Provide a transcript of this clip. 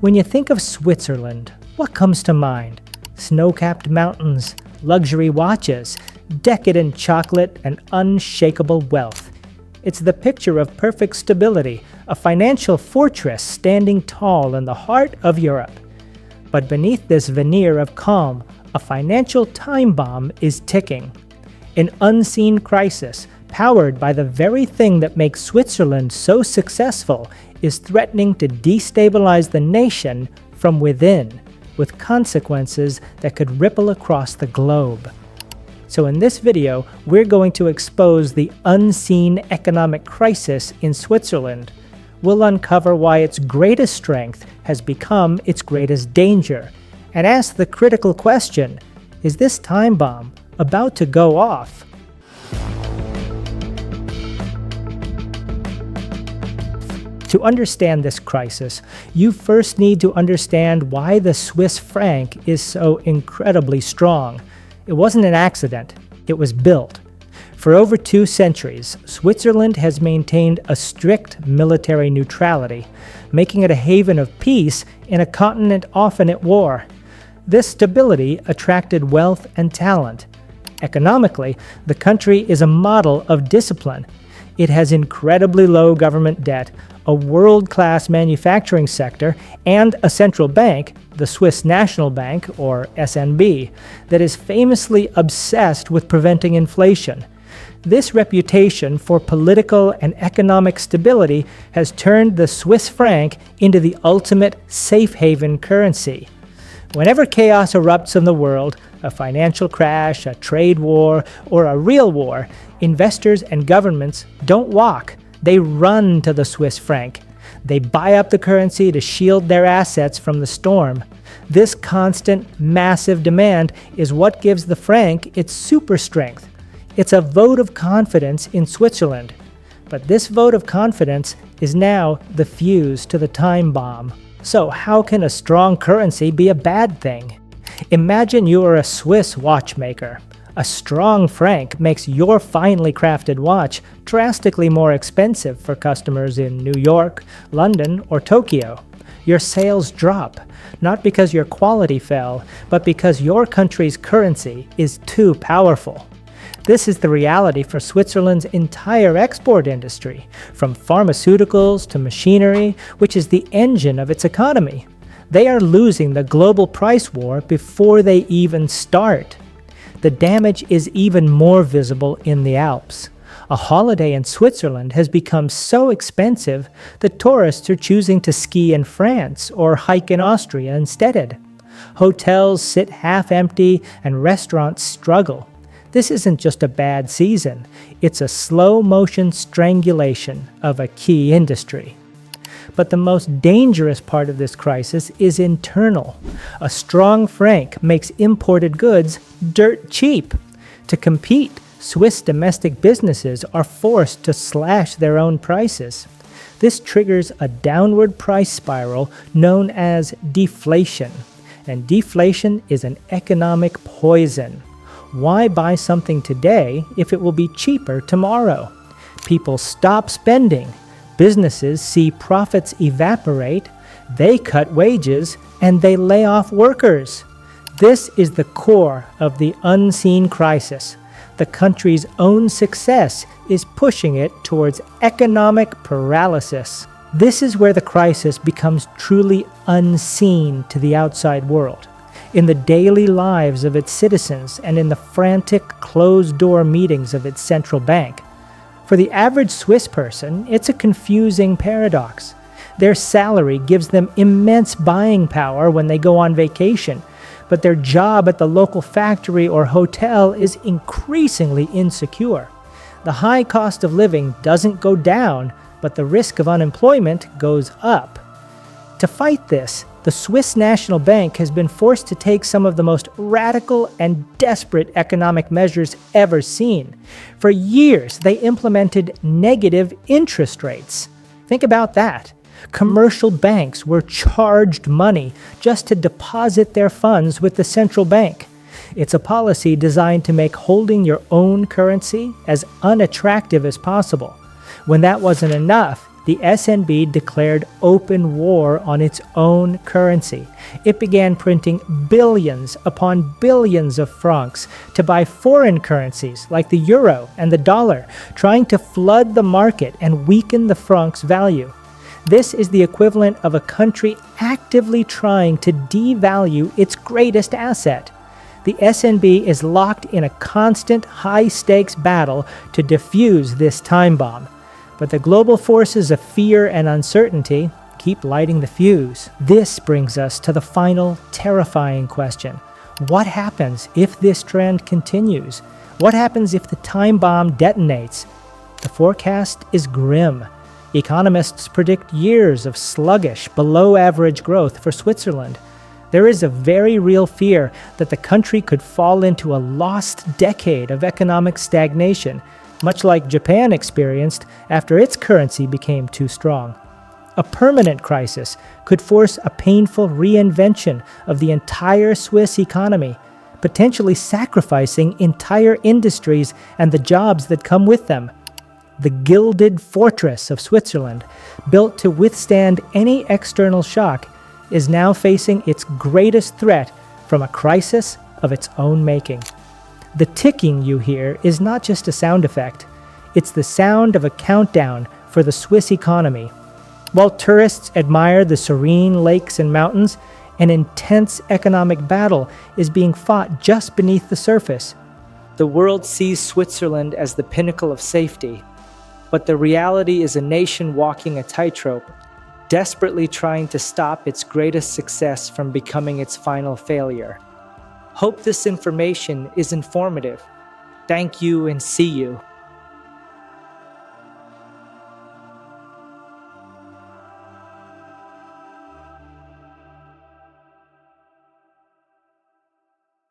When you think of Switzerland, what comes to mind? Snow-capped mountains, luxury watches, decadent chocolate, and unshakable wealth. It's the picture of perfect stability, a financial fortress standing tall in the heart of Europe. But beneath this veneer of calm, a financial time bomb is ticking. An unseen crisis, powered by the very thing that makes Switzerland so successful, is threatening to destabilize the nation from within, with consequences that could ripple across the globe. So in this video, we're going to expose the unseen economic crisis in Switzerland. We'll uncover why its greatest strength has become its greatest danger, and ask the critical question, is this time bomb about to go off? To understand this crisis, you first need to understand why the Swiss franc is so incredibly strong. It wasn't an accident, it was built. For over 2 centuries, Switzerland has maintained a strict military neutrality, making it a haven of peace in a continent often at war. This stability attracted wealth and talent. Economically, the country is a model of discipline. It has incredibly low government debt, a world-class manufacturing sector, and a central bank, the Swiss National Bank, or SNB, that is famously obsessed with preventing inflation. This reputation for political and economic stability has turned the Swiss franc into the ultimate safe haven currency. Whenever chaos erupts in the world, a financial crash, a trade war, or a real war, investors and governments don't walk, they run to the Swiss franc. They buy up the currency to shield their assets from the storm. This constant, massive demand is what gives the franc its super strength. It's a vote of confidence in Switzerland. But this vote of confidence is now the fuse to the time bomb. So how can a strong currency be a bad thing? Imagine you are a Swiss watchmaker. A strong franc makes your finely crafted watch drastically more expensive for customers in New York, London, or Tokyo. Your sales drop, not because your quality fell, but because your country's currency is too powerful. This is the reality for Switzerland's entire export industry, from pharmaceuticals to machinery, which is the engine of its economy. They are losing the global price war before they even start. The damage is even more visible in the Alps. A holiday in Switzerland has become so expensive that tourists are choosing to ski in France or hike in Austria instead. Hotels sit half empty and restaurants struggle. This isn't just a bad season, it's a slow-motion strangulation of a key industry. But the most dangerous part of this crisis is internal. A strong franc makes imported goods dirt cheap. To compete, Swiss domestic businesses are forced to slash their own prices. This triggers a downward price spiral known as deflation. And deflation is an economic poison. Why buy something today if it will be cheaper tomorrow? People stop spending. Businesses see profits evaporate, they cut wages, and they lay off workers. This is the core of the unseen crisis. The country's own success is pushing it towards economic paralysis. This is where the crisis becomes truly unseen to the outside world, in the daily lives of its citizens and in the frantic, closed-door meetings of its central bank. For the average Swiss person, it's a confusing paradox. Their salary gives them immense buying power when they go on vacation, but their job at the local factory or hotel is increasingly insecure. The high cost of living doesn't go down, but the risk of unemployment goes up. To fight this, the Swiss National Bank has been forced to take some of the most radical and desperate economic measures ever seen. For years, they implemented negative interest rates. Think about that. Commercial banks were charged money just to deposit their funds with the central bank. It's a policy designed to make holding your own currency as unattractive as possible. When that wasn't enough, the SNB declared open war on its own currency. It began printing billions upon billions of francs to buy foreign currencies like the euro and the dollar, trying to flood the market and weaken the franc's value. This is the equivalent of a country actively trying to devalue its greatest asset. The SNB is locked in a constant high-stakes battle to defuse this time bomb. But the global forces of fear and uncertainty keep lighting the fuse. This brings us to the final, terrifying question. What happens if this trend continues? What happens if the time bomb detonates? The forecast is grim. Economists predict years of sluggish, below-average growth for Switzerland. There is a very real fear that the country could fall into a lost decade of economic stagnation, much like Japan experienced after its currency became too strong. A permanent crisis could force a painful reinvention of the entire Swiss economy, potentially sacrificing entire industries and the jobs that come with them. The Gilded fortress of Switzerland, built to withstand any external shock, is now facing its greatest threat from a crisis of its own making. The ticking you hear is not just a sound effect. It's the sound of a countdown for the Swiss economy. While tourists admire the serene lakes and mountains, an intense economic battle is being fought just beneath the surface. The world sees Switzerland as the pinnacle of safety, but the reality is a nation walking a tightrope, desperately trying to stop its greatest success from becoming its final failure. Hope this information is informative. Thank you and see you.